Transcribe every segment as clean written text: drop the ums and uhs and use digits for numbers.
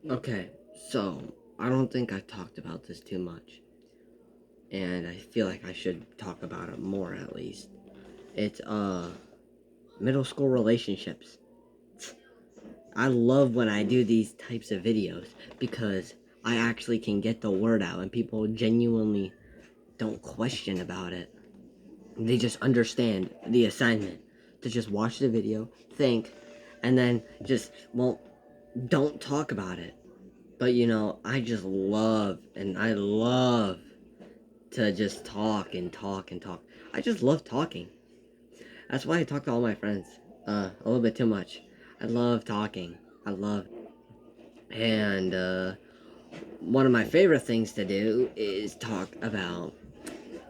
Okay, so I don't think I talked about this too much, and I feel like I should talk about it more at least. It's middle school relationships. I love when I do these types of videos because I actually can get the word out and people genuinely don't question about it. They just understand the assignment to just watch the video, think, and then just don't talk about it. But I just love and I love to just talk and talk and talk. I just love talking. That's why I talk to all my friends. A little bit too much. I love talking. I love and one of my favorite things to do is talk about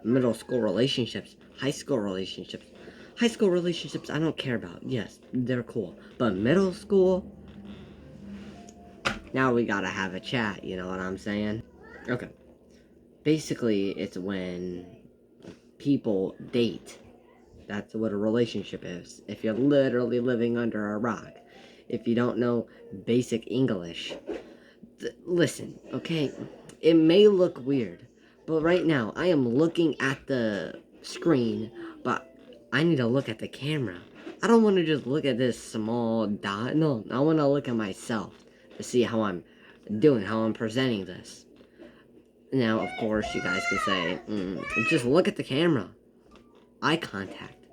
middle school relationships, high school relationships. High school relationships I don't care about. Yes, they're cool. But middle school, now we gotta have a chat, you know what I'm saying? Okay. Basically, it's when people date. That's what a relationship is. If you're literally living under a rock, if you don't know basic English, listen, okay? It may look weird, but right now I am looking at the screen, but I need to look at the camera. I don't want to just look at this small dot. No, I want to look at myself to see how I'm doing, how I'm presenting this. Now, of course, you guys can say, just look at the camera. Eye contact.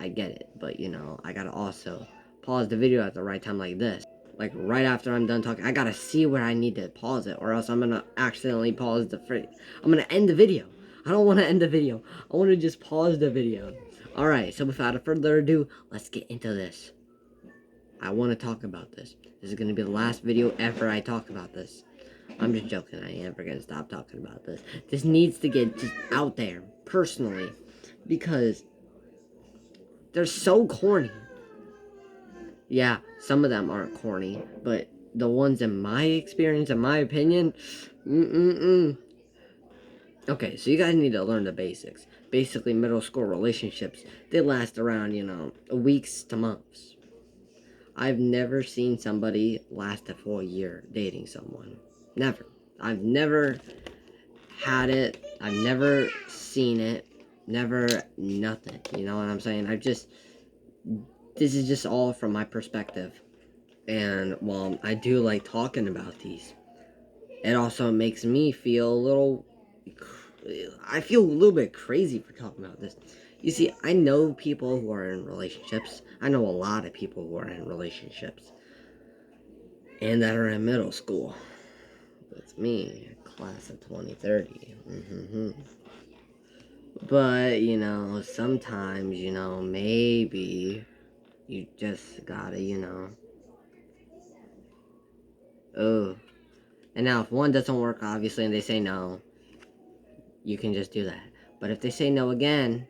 I get it, but I gotta also pause the video at the right time like this. Like right after I'm done talking, I gotta see where I need to pause it, or else I'm gonna accidentally pause I'm gonna end the video. I don't want to end the video. I want to just pause the video. Alright, so without further ado, let's get into this. I want to talk about this. This is gonna be the last video ever I talk about this. I'm just joking. I ain't ever gonna stop talking about this. This needs to get just out there, personally, because they're so corny. Yeah, some of them aren't corny, but the ones in my experience, in my opinion, mm-mm-mm. Okay, so you guys need to learn the basics. Basically, middle school relationships, they last around, weeks to months. I've never seen somebody last a full year dating someone. Never. I've never had it. I've never seen it. Never, nothing. You know what I'm saying? This is just all from my perspective. And while I do like talking about these, it also makes me feel a little. I feel a little bit crazy for talking about this. You see, I know people who are in relationships. I know a lot of people who are in relationships. And that are in middle school. That's me, class of 2030. But, sometimes, maybe you just gotta, oh. And now, if one doesn't work, obviously, and they say no, you can just do that. But if they say no again,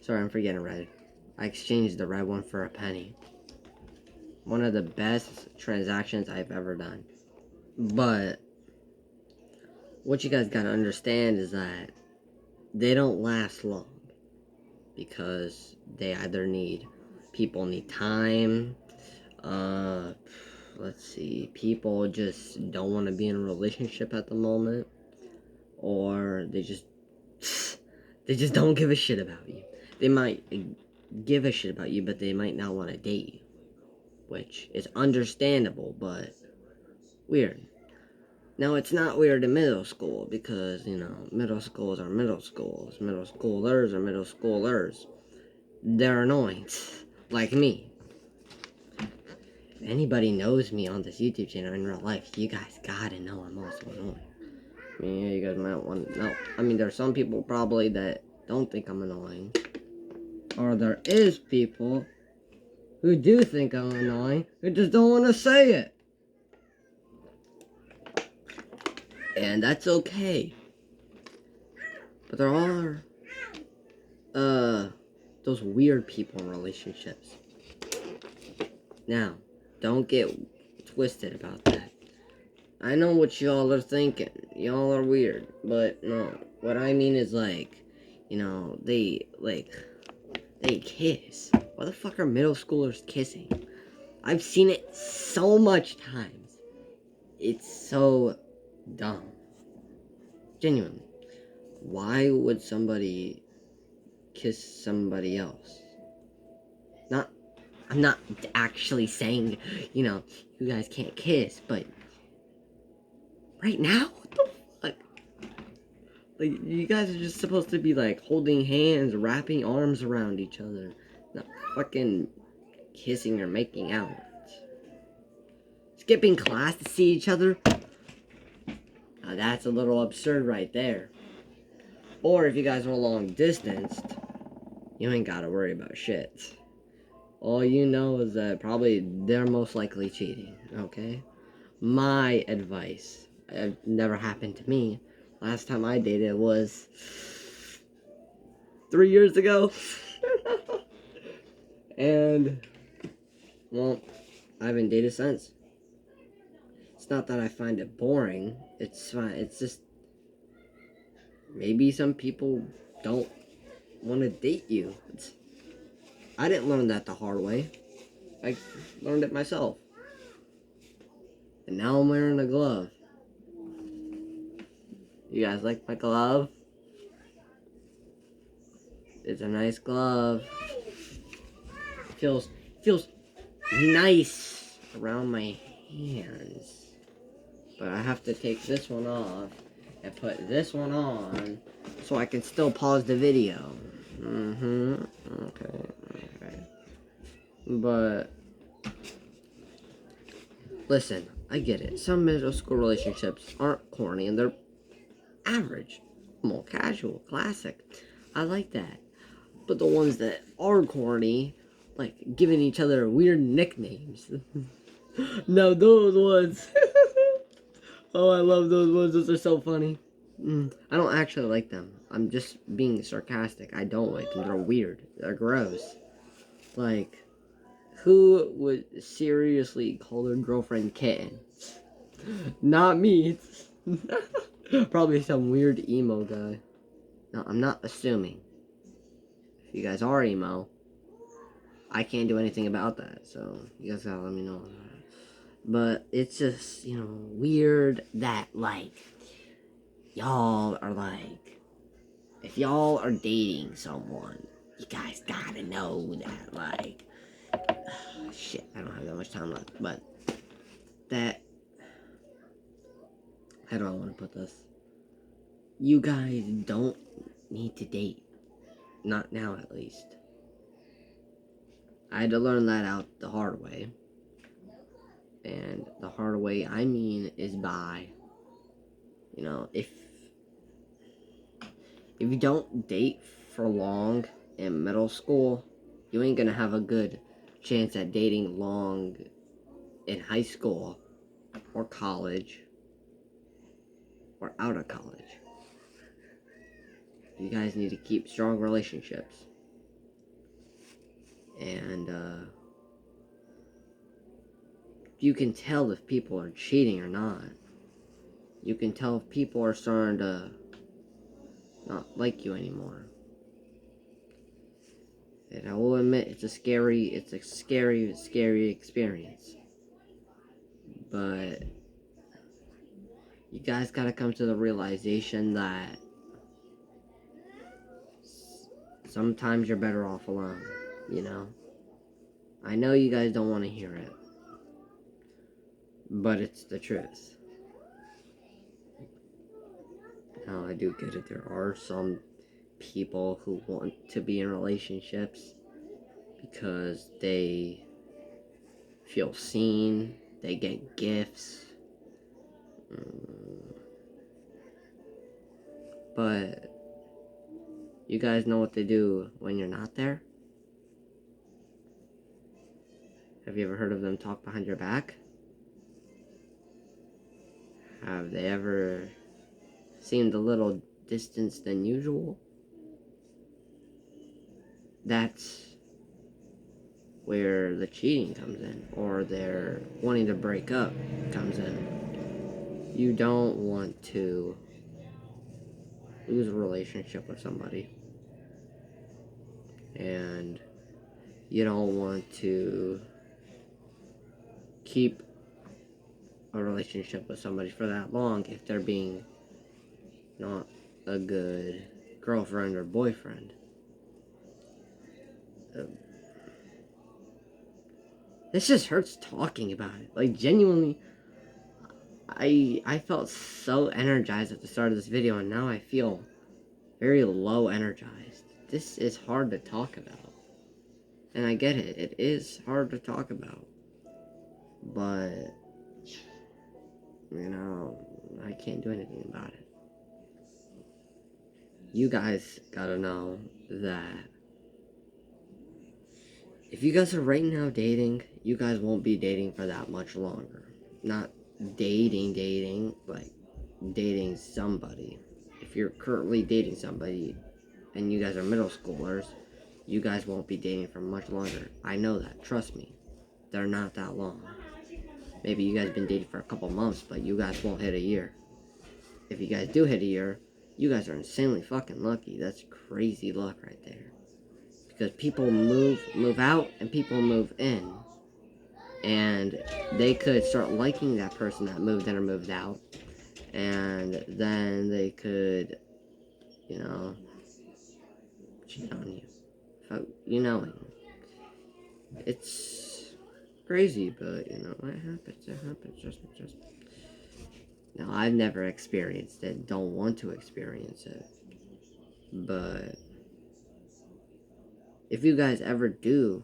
sorry, I'm forgetting red. I exchanged the red one for a penny. One of the best transactions I've ever done. But what you guys gotta understand is that they don't last long because people need time. Let's see, people just don't want to be in a relationship at the moment, or they just don't give a shit about you. They might give a shit about you, but they might not want to date you, which is understandable, but weird. Now, it's not weird in middle school because, middle schools are middle schools. Middle schoolers are middle schoolers. They're annoying, like me. If anybody knows me on this YouTube channel in real life, you guys gotta know I'm also annoying. I mean, yeah, you guys might want to know. I mean, there's some people probably that don't think I'm annoying. Or there is people who do think I'm annoying, who just don't want to say it. And that's okay. But there are, those weird people in relationships. Now, don't get twisted about that. I know what y'all are thinking. Y'all are weird. But no, what I mean is they kiss. Why the fuck are middle schoolers kissing? I've seen it so much times. It's so dumb. Genuinely. Why would somebody kiss somebody else? Not, I'm not actually saying, you know, you guys can't kiss, but right now, what the fuck? Like, you guys are just supposed to be like holding hands, wrapping arms around each other, not fucking kissing or making out. Skipping class to see each other? Now that's a little absurd right there. Or if you guys are long distanced, you ain't gotta worry about shit. All you know is that probably they're most likely cheating, okay? My advice. It never happened to me. Last time I dated was 3 years ago. And, well, I haven't dated since. It's not that I find it boring. It's fine. It's just maybe some people don't want to date you. I didn't learn that the hard way. I learned it myself. And now I'm wearing a glove. You guys like my glove? It's a nice glove. It feels nice around my hands. But I have to take this one off and put this one on so I can still pause the video. Okay. But listen, I get it. Some middle school relationships aren't corny and they're average, more casual, classic. I like that. But the ones that are corny, like giving each other weird nicknames. No, those ones. Oh, I love those ones. Those are so funny. I don't actually like them. I'm just being sarcastic. I don't like them. They're weird. They're gross. Like, who would seriously call their girlfriend Kitten? Not me. Probably some weird emo guy. No, I'm not assuming. If you guys are emo, I can't do anything about that. So, you guys gotta let me know. But it's just, weird that, like, y'all are like, if y'all are dating someone, you guys gotta know that, like, shit, I don't have that much time left, but that, how do I want to put this? You guys don't need to date. Not now, at least. I had to learn that out the hard way. And the hard way I mean is by, if you don't date for long in middle school, you ain't gonna have a good chance at dating long in high school or college or out of college. You guys need to keep strong relationships. And you can tell if people are cheating or not. You can tell if people are starting to not like you anymore. And I will admit, it's a scary experience. But you guys gotta come to the realization that sometimes you're better off alone, I know you guys don't want to hear it, but it's the truth. Now, I do get it. There are some people who want to be in relationships because they feel seen, they get gifts. But you guys know what they do when you're not there? Have you ever heard of them talk behind your back? Have they ever seemed a little distant than usual? That's where the cheating comes in, or their wanting to break up comes in. You don't want to lose a relationship with somebody, and you don't want to keep a relationship with somebody for that long if they're being not a good girlfriend or boyfriend. This just hurts talking about it. Like, genuinely, I felt so energized at the start of this video, and now I feel very low energized. This is hard to talk about. And I get it. It is hard to talk about. But, you know, I can't do anything about it. You guys gotta know that if you guys are right now dating, you guys won't be dating for that much longer. Not dating, like dating somebody. If you're currently dating somebody and you guys are middle schoolers, you guys won't be dating for much longer. I know that, trust me. They're not that long. Maybe you guys been dating for a couple months, but you guys won't hit a year. If you guys do hit a year, you guys are insanely fucking lucky. That's crazy luck right there. Because people move out and people move in. And they could start liking that person that moved in or moved out. And then they could, you know, cheat on you. Without you knowing. It's crazy, but, you know, it happens. Trust me. Now, I've never experienced it. Don't want to experience it. But if you guys ever do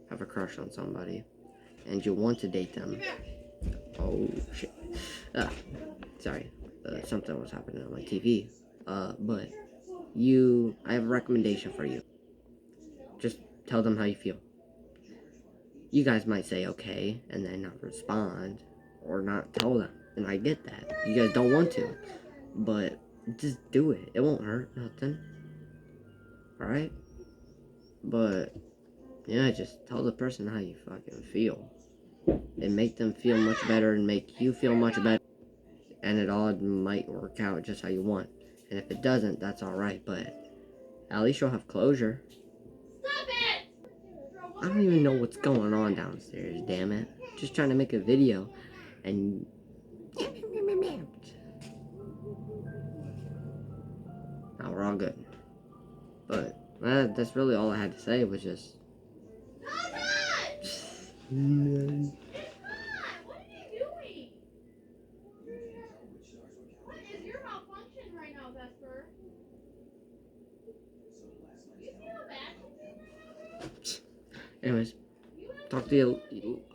have a crush on somebody and you want to date them, oh shit, sorry, something was happening on my TV, but I have a recommendation for you. Just tell them how you feel. You guys might say okay and then not respond or not tell them, and I get that. You guys don't want to, but just do it. It won't hurt nothing, alright? But yeah, just tell the person how you fucking feel. And make them feel much better and make you feel much better. And it all might work out just how you want. And if it doesn't, that's alright, but at least you'll have closure. Stop it! I don't even know what's going on downstairs, damn it. Just trying to make a video and now we're all good. But that's really all I had to say was just no. What are you doing? What is your malfunction right now, Vesper? You see how bad? Anyways, talk to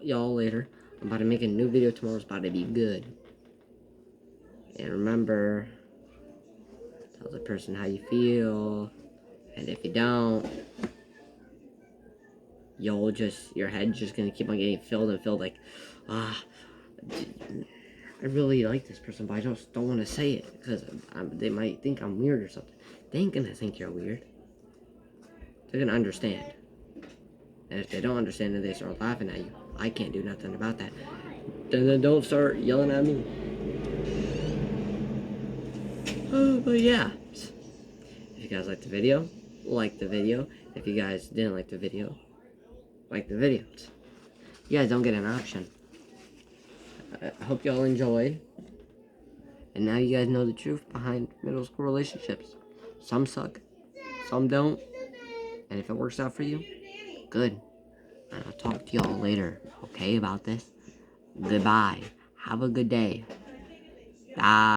y'all later. I'm about to make a new video tomorrow. It's about to be good. And remember, tell the person how you feel. And if you don't, your head's just gonna keep on getting filled like, I really like this person, but I just don't want to say it because they might think I'm weird or something. They ain't gonna think you're weird. They're gonna understand. And if they don't understand and they start laughing at you, I can't do nothing about that. Then don't start yelling at me. Oh, but yeah. If you guys liked the video, like the video. If you guys didn't like the video, like the video. You guys don't get an option. I hope y'all enjoyed. And now you guys know the truth behind middle school relationships. Some suck, some don't. And if it works out for you, good. And I'll talk to y'all later, okay, about this? Goodbye. Have a good day. Bye.